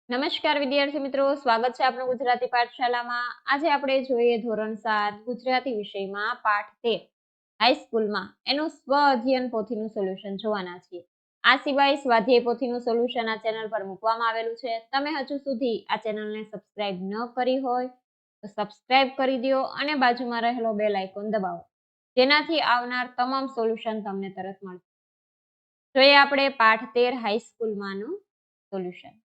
નમસ્કાર વિદ્યાર્થી મિત્રો, સ્વાગત છે આપનું ગુજરાતી પાઠશાલામાં. આજે આપણે જોઈએ ધોરણ 7 ગુજરાતી વિષયમાં પાઠ 13 હાઈસ્કૂલમાં એનું સ્વ અધ્યયન પોથીનું સોલ્યુશન જોવાના છીએ. આ સિવાય સ્વાધ્યાય પોથીનું સોલ્યુશન આ ચેનલ પર મૂકવામાં આવેલું છે. તમે હજુ સુધી આ ચેનલને સબસ્ક્રાઇબ ન કરી હોય તો સબસ્ક્રાઇબ કરી દો અને બાજુમાં રહેલો બેલ આઇકોન દબાવો, જેનાથી આવનાર તમામ સોલ્યુશન તમને તરત મળશે. જોઈએ આપણે પાઠ 13 હાઈસ્કૂલમાંનું સોલ્યુશન.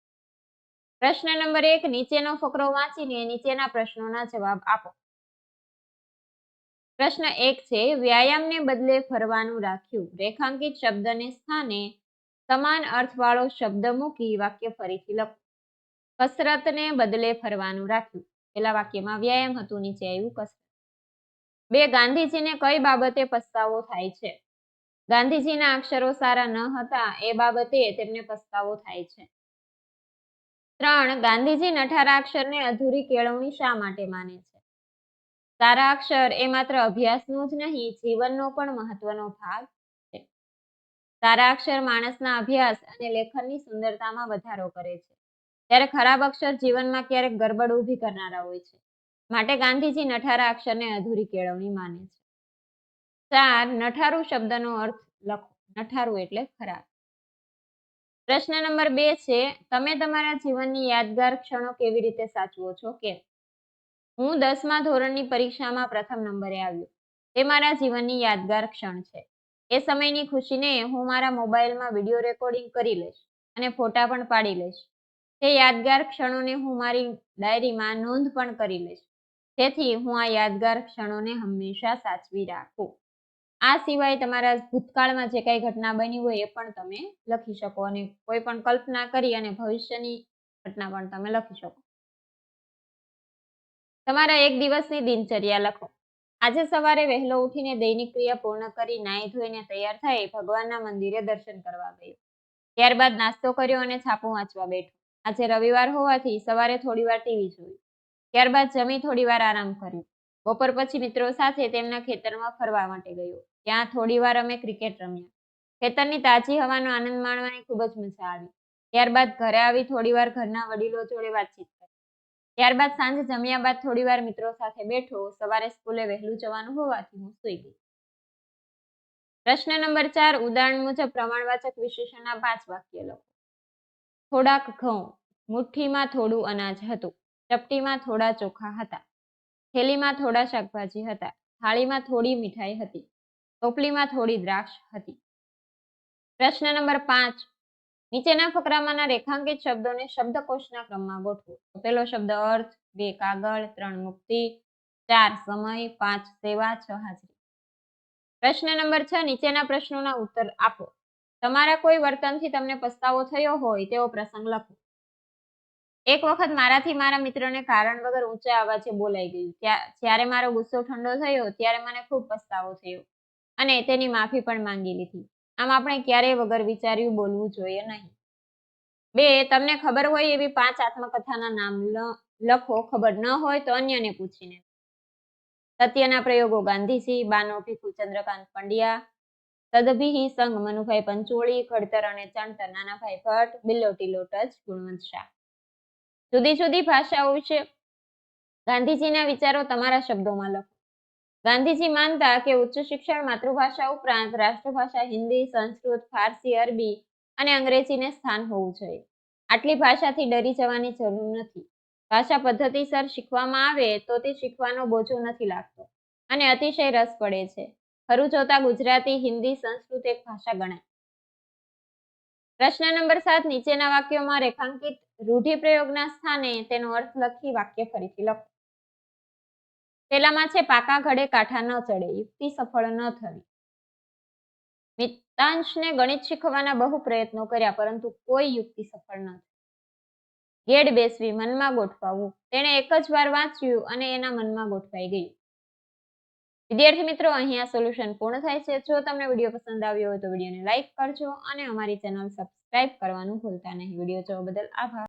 પ્રશ્ન નંબર 1, નીચેનો ફકરો વાંચીને નીચેના પ્રશ્નોના જવાબ આપો. પ્રશ્ન 1 છે, વ્યાયામને બદલે ફરવાનું રાખ્યું. રેખાંકિત શબ્દને સ્થાને સમાન અર્થવાળો શબ્દ મૂકી વાક્ય ફરીથી લખો. કસરતને બદલે ફરવાનું રાખ્યું. પેલા વાક્યમાં વ્યાયામ હતું, નીચે આવ્યું કસરત. 2, ગાંધીજીને કઈ બાબતે પસ્તાવો થાય છે? ગાંધીજીના અક્ષરો સારા ન હતા એ બાબતે તેમને પસ્તાવો થાય છે. 3, ગાંધીજી નઠારાક્ષરને અધૂરી કેળવણી શા માટે માને છે? સારા અક્ષર એ માત્ર અભ્યાસનો જ નહીં, જીવનનો પણ મહત્વનો ભાગ છે. સારા અક્ષર માણસના અભ્યાસ અને લેખનની સુંદરતામાં વધારો કરે છે, ત્યારે ખરાબ અક્ષર જીવનમાં ક્યારેક ગરબડ ઊભી કરનારા હોય છે. માટે ગાંધીજી નઠારા અક્ષરને અધૂરી કેળવણી માને છે. 4, નઠારું શબ્દનો અર્થ લખો. નઠારું એટલે ખરાબ. પ્રશ્ન નંબર 2 છે, તમે તમારા જીવનની યાદગાર ક્ષણો કેવી રીતે સાચવો છો? કેમ? હું 10મા ધોરણની પરીક્ષામાં પ્રથમ નંબરે આવ્યો. તે મારા જીવનની યાદગાર ક્ષણ છે. એ સમયની ખુશીને હું મારા મોબાઈલમાં વિડીયો રેકોર્ડિંગ કરી લઈશ અને ફોટા પણ પાડી લઈશ. તે યાદગાર ક્ષણોને હું મારી ડાયરીમાં નોંધ પણ કરી લઈશ, જેથી હું આ યાદગાર ક્ષણોને હંમેશા સાચવી રાખું. આ સિવાય તમારા ભૂતકાળમાં જે કઈ ઘટના બની હોય એ પણ તમે લખી શકો અને કોઈ પણ કલ્પના કરી અને ભવિષ્યની ઘટના પણ તમે લખી શકો. તમારા એક દિવસની દિનચર્યા લખો. આજે સવારે વહેલો ઉઠીને દૈનિક ક્રિયા પૂર્ણ કરી નાહી ધોઈને તૈયાર થઈ ભગવાનના મંદિરે દર્શન કરવા ગયો. ત્યારબાદ નાસ્તો કર્યો અને છાપું વાંચવા બેઠો. આજે રવિવાર હોવાથી સવારે થોડીવાર ટીવી જોયું. ત્યારબાદ જમી થોડીવાર આરામ કર્યો. બપોર પછી મિત્રો સાથે તેમના ખેતરમાં ફરવા માટે ગયો. ત્યાં થોડીવાર અમે ક્રિકેટ રમ્યા. ખેતરની તાજી હવાનો આનંદ માણવાની ખૂબ જ મજા આવી. ત્યારબાદ ઘરે આવી થોડીવાર ઘરના વડીલો જોડે વાતચીત કરી. ત્યારબાદ સાંજે જમ્યા બાદ થોડીવાર મિત્રો સાથે બેઠો. સવારે સ્કૂલે વહેલું જવાનું હોવાથી હું સૂઈ ગઈ. પ્રશ્ન નંબર 4, ઉદાહરણ મુજબ પ્રમાણવાચક વિશેષણના 5 વાક્ય લખો. થોડાક ઘઉં, મુઠ્ઠીમાં થોડું અનાજ હતું, ચપટીમાં થોડા ચોખા હતા, થેલીમાં થોડા શાકભાજી હતા, થાળીમાં થોડી મીઠાઈ હતી, ટોપલીમાં થોડી દ્રાક્ષ હતી. પ્રશ્ન નંબર 5, નીચેના ફકરામાંના રેખાંકિત શબ્દોને શબ્દકોશના ક્રમમાં ગોઠવો. પહેલો શબ્દ અર્થ, 2 કાગળ, 3 મુક્તિ, 4 સમય, 5 સેવા, 6 હાજરી. પ્રશ્ન નંબર 6, નીચેના પ્રશ્નોના ઉત્તર આપો. તમારા કોઈ વર્તનથી તમને પસ્તાવો થયો હોય તેવો પ્રસંગ લખો. એક વખત મારાથી મારા મિત્રને કારણ વગર ઊંચા અવાજે બોલાઈ ગયું. જ્યારે મારો ગુસ્સો ઠંડો થયો ત્યારે મને ખૂબ પસ્તાવો થયો અને તેની માફી પણ માંગી લીધી. આમ આપણે ક્યારેય વગર વિચાર્યું બોલવું જોઈએ નહીં. 2, તમને ખબર હોય એવી 5 આત્મકથાના નામ લખો. ખબર ન હોય તો અન્યને પૂછીને. સત્યના પ્રયોગો ગાંધીજી, બાનો ભીખુ ચંદ્રકાંત પંડ્યા, તદભિહિ સંઘ મનુભાઈ પંચોળી, ઘડતર અને ચણતર નાનાભાઈ ભટ્ટ, બિલ્લો ટીલો ટચ ગુણવંત શાહ. જુદી જુદી ભાષાઓ વિશે ગાંધીજીના વિચારો તમારા શબ્દોમાં લખો. ગાંધીજી માનતા કે ઉચ્ચ શિક્ષણ માતૃભાષા ઉપરાંત રાષ્ટ્રભાષા હિન્દી, સંસ્કૃત, ફારસી, અરબી અને અંગ્રેજીને સ્થાન હોવું જોઈએ. આટલી ભાષાથી ડરી જવાની જરૂર નથી. ભાષા પદ્ધતિસર શીખવામાં આવે તો તે શીખવાનો બોજો નથી લાગતો અને અતિશય રસ પડે છે. ખરું જોતા ગુજરાતી, હિન્દી, સંસ્કૃત એક ભાષા ગણાય. પ્રશ્ન નંબર 7, નીચેના વાક્યોમાં રેખાંકિત રૂઢિપ્રયોગના સ્થાને તેનો અર્થ લખી વાક્ય ફરીથી લખો. પેલામાં છે, પાકા ઘડે કાંઠા ન ચડે, યુક્તિ સફળ ન થવી. મિતાંશને ગણિત શીખવાના બહુ પ્રયત્નો કર્યા પરંતુ કોઈ યુક્તિ સફળ ન થઈ. ગેડ બેસવી, મનમાં ગોઠવાવું. તેણે એક જ વાર વાંચ્યું અને એના મનમાં ગોઠવાઈ ગયું. વિદ્યાર્થી મિત્રો, અહીંયા સોલ્યુશન પૂર્ણ થાય છે. જો તમને વિડીયો પસંદ આવ્યો હોય તો વિડીયોને લાઈક કરજો અને અમારી ચેનલ સબસ્ક્રાઇબ કરવાનું ભૂલતા નહીં. વિડીયો જોવા બદલ આભાર.